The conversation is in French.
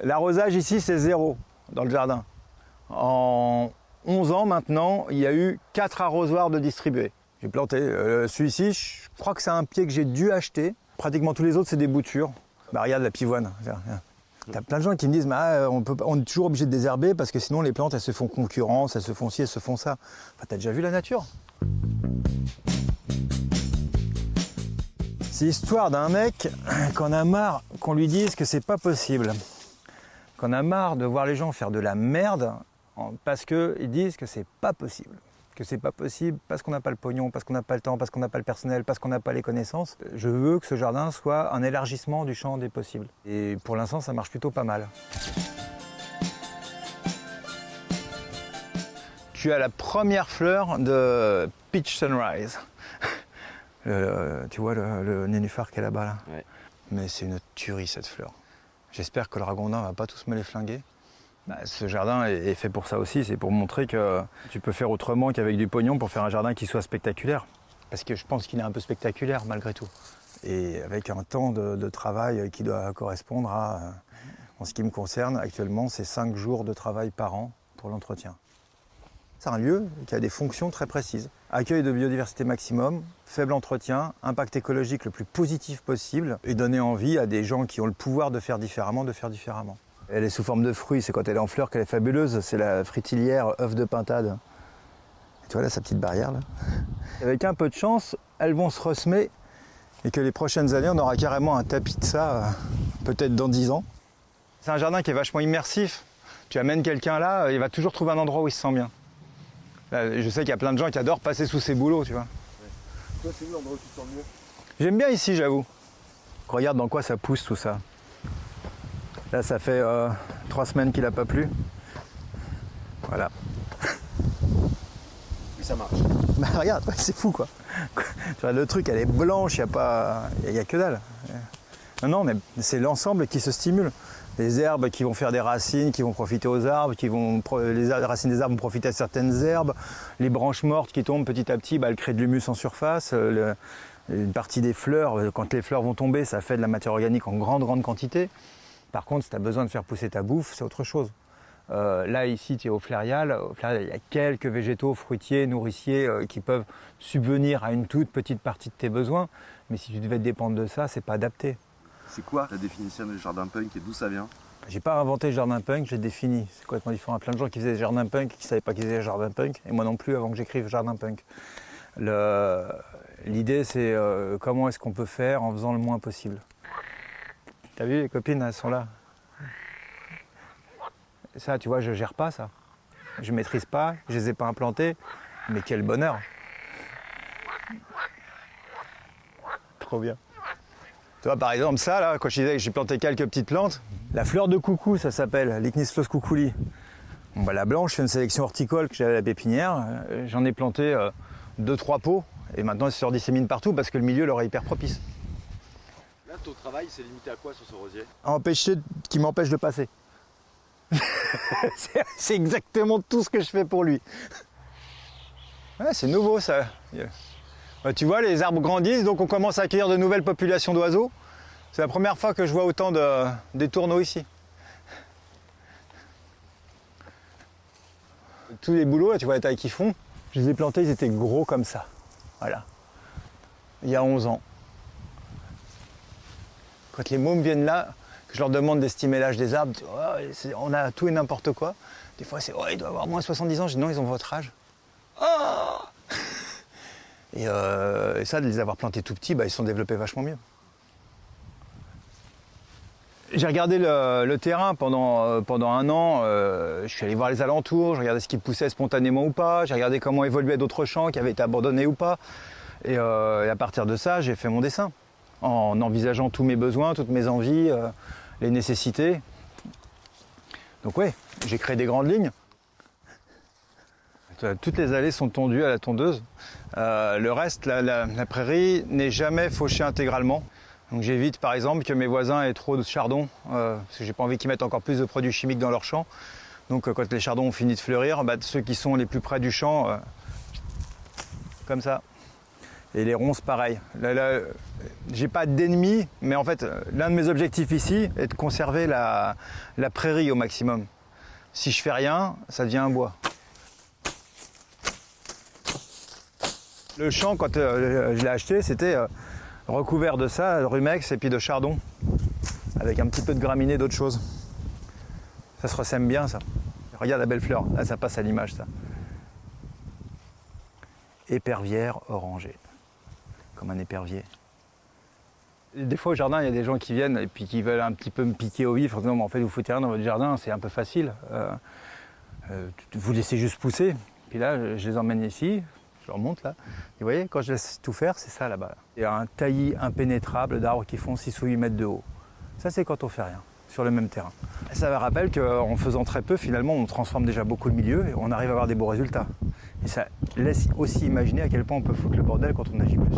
L'arrosage ici, c'est 0 dans le jardin. En 11 ans maintenant, il y a eu 4 arrosoirs de distribués. J'ai planté celui-ci, je crois que c'est un pied que j'ai dû acheter. Pratiquement tous les autres, c'est des boutures. Bah, regarde la pivoine. T'as plein de gens qui me disent on est toujours obligé de désherber parce que sinon les plantes elles se font concurrence, elles se font ci, elles se font ça. Enfin, t'as déjà vu la nature? C'est l'histoire d'un mec qu'on a marre qu'on lui dise que c'est pas possible. Qu'on a marre de voir les gens faire de la merde parce qu'ils disent que c'est pas possible. Que c'est pas possible parce qu'on n'a pas le pognon, parce qu'on n'a pas le temps, parce qu'on n'a pas le personnel, parce qu'on n'a pas les connaissances. Je veux que ce jardin soit un élargissement du champ des possibles. Et pour l'instant, ça marche plutôt pas mal. Tu as la première fleur de Peach Sunrise. Tu vois le nénuphar qui est là-bas là. Ouais. Mais c'est une tuerie cette fleur. J'espère que le ragondin va pas tous me les flinguer. Bah, ce jardin est fait pour ça aussi, c'est pour montrer que tu peux faire autrement qu'avec du pognon pour faire un jardin qui soit spectaculaire. Parce que je pense qu'il est un peu spectaculaire malgré tout. Et avec un temps de travail qui doit correspondre à, en ce qui me concerne, actuellement, c'est 5 jours de travail par an pour l'entretien. C'est un lieu qui a des fonctions très précises. Accueil de biodiversité maximum, faible entretien, impact écologique le plus positif possible et donner envie à des gens qui ont le pouvoir de faire différemment, de faire différemment. Elle est sous forme de fruits, c'est quand elle est en fleur qu'elle est fabuleuse, c'est la fritilière œuf de pintade. Et tu vois là sa petite barrière là. Avec un peu de chance, elles vont se ressemer et que les prochaines années on aura carrément un tapis de ça, peut-être dans 10 ans. C'est un jardin qui est vachement immersif. Tu amènes quelqu'un là, il va toujours trouver un endroit où il se sent bien. Là, je sais qu'il y a plein de gens qui adorent passer sous ces bouleaux, tu vois. Ouais. Toi c'est où l'endroit où tu te sens mieux? J'aime bien ici, j'avoue. Regarde dans quoi ça pousse tout ça. Là, ça fait 3 semaines qu'il n'a pas plu. Voilà. Et ça marche. Bah regarde, ouais, c'est fou quoi. Tu vois, le truc, elle est blanche, il n'y a que dalle. Non, mais c'est l'ensemble qui se stimule. Les herbes qui vont faire des racines, qui vont profiter aux arbres, les racines des arbres vont profiter à certaines herbes. Les branches mortes qui tombent petit à petit, bah, elles créent de l'humus en surface. Une partie des fleurs, quand les fleurs vont tomber, ça fait de la matière organique en grande quantité. Par contre, si tu as besoin de faire pousser ta bouffe, c'est autre chose. Là, ici, tu es au Flairial. Au Flairial, il y a quelques végétaux fruitiers, nourriciers qui peuvent subvenir à une toute petite partie de tes besoins. Mais si tu devais te dépendre de ça, c'est pas adapté. C'est quoi la définition du jardin punk et d'où ça vient? J'ai pas inventé le jardin punk, j'ai défini. C'est complètement différent. Il y a plein de gens qui faisaient le jardin punk et qui ne savaient pas qu'ils faisaient le jardin punk. Et moi non plus avant que j'écrive jardin punk. L'idée, c'est comment est-ce qu'on peut faire en faisant le moins possible. T'as vu, les copines, elles sont là. Ça, tu vois, je gère pas ça. Je maîtrise pas, je les ai pas implantés. Mais quel bonheur. Trop bien. Tu vois, par exemple, ça, là, quand je disais que j'ai planté quelques petites plantes, la fleur de coucou, ça s'appelle, l'Ichnislos coucouli. Bon, bah, la blanche, je fais une sélection horticole que j'avais à la pépinière. J'en ai planté 2-3 pots. Et maintenant, elles se redisséminent partout parce que le milieu leur est hyper propice. Là, ton travail, c'est limité à quoi sur ce rosier? Empêcher, qui m'empêche de passer. C'est exactement tout ce que je fais pour lui. Ouais, c'est nouveau ça. Tu vois, les arbres grandissent, donc on commence à accueillir de nouvelles populations d'oiseaux. C'est la première fois que je vois autant des tourneaux ici. Tous les bouleaux, là, tu vois la taille qu'ils font, je les ai plantés, ils étaient gros comme ça. Voilà. Il y a 11 ans. Quand les mômes viennent là, que je leur demande d'estimer l'âge des arbres, oh, on a tout et n'importe quoi. Des fois, c'est il doit avoir moins 70 ans. Je dis non, ils ont votre âge. Oh et ça, de les avoir plantés tout petits, bah, ils se sont développés vachement mieux. J'ai regardé le terrain pendant un an. Je suis allé voir les alentours, je regardais ce qui poussait spontanément ou pas. J'ai regardé comment évoluaient d'autres champs qui avaient été abandonnés ou pas. Et à partir de ça, j'ai fait mon dessin. En envisageant tous mes besoins, toutes mes envies, les nécessités. Donc ouais, j'ai créé des grandes lignes. Toutes les allées sont tondues à la tondeuse. Le reste, la prairie n'est jamais fauchée intégralement. Donc j'évite par exemple que mes voisins aient trop de chardons, parce que j'ai pas envie qu'ils mettent encore plus de produits chimiques dans leur champ. Donc quand les chardons ont fini de fleurir, bah, ceux qui sont les plus près du champ, comme ça. Et les ronces, pareil. Là, j'ai pas d'ennemis, mais en fait, l'un de mes objectifs ici est de conserver la prairie au maximum. Si je fais rien, ça devient un bois. Le champ, quand je l'ai acheté, c'était recouvert de ça, de rumex et puis de chardon, avec un petit peu de graminées, d'autres choses. Ça se ressème bien, ça. Regarde la belle fleur, là ça passe à l'image, ça. Épervière orangée, comme un épervier. Des fois au jardin, il y a des gens qui viennent et puis qui veulent un petit peu me piquer au vif. Non, mais en fait, vous foutez rien dans votre jardin, c'est un peu facile. Vous laissez juste pousser. Puis là, je les emmène ici, je leur montre là. Et vous voyez, quand je laisse tout faire, c'est ça là-bas. Il y a un taillis impénétrable d'arbres qui font 6 ou 8 mètres de haut. Ça, c'est quand on fait rien, sur le même terrain. Ça me rappelle qu'en faisant très peu, finalement, on transforme déjà beaucoup le milieu et on arrive à avoir des beaux résultats. Et ça laisse aussi imaginer à quel point on peut foutre le bordel quand on agit plus.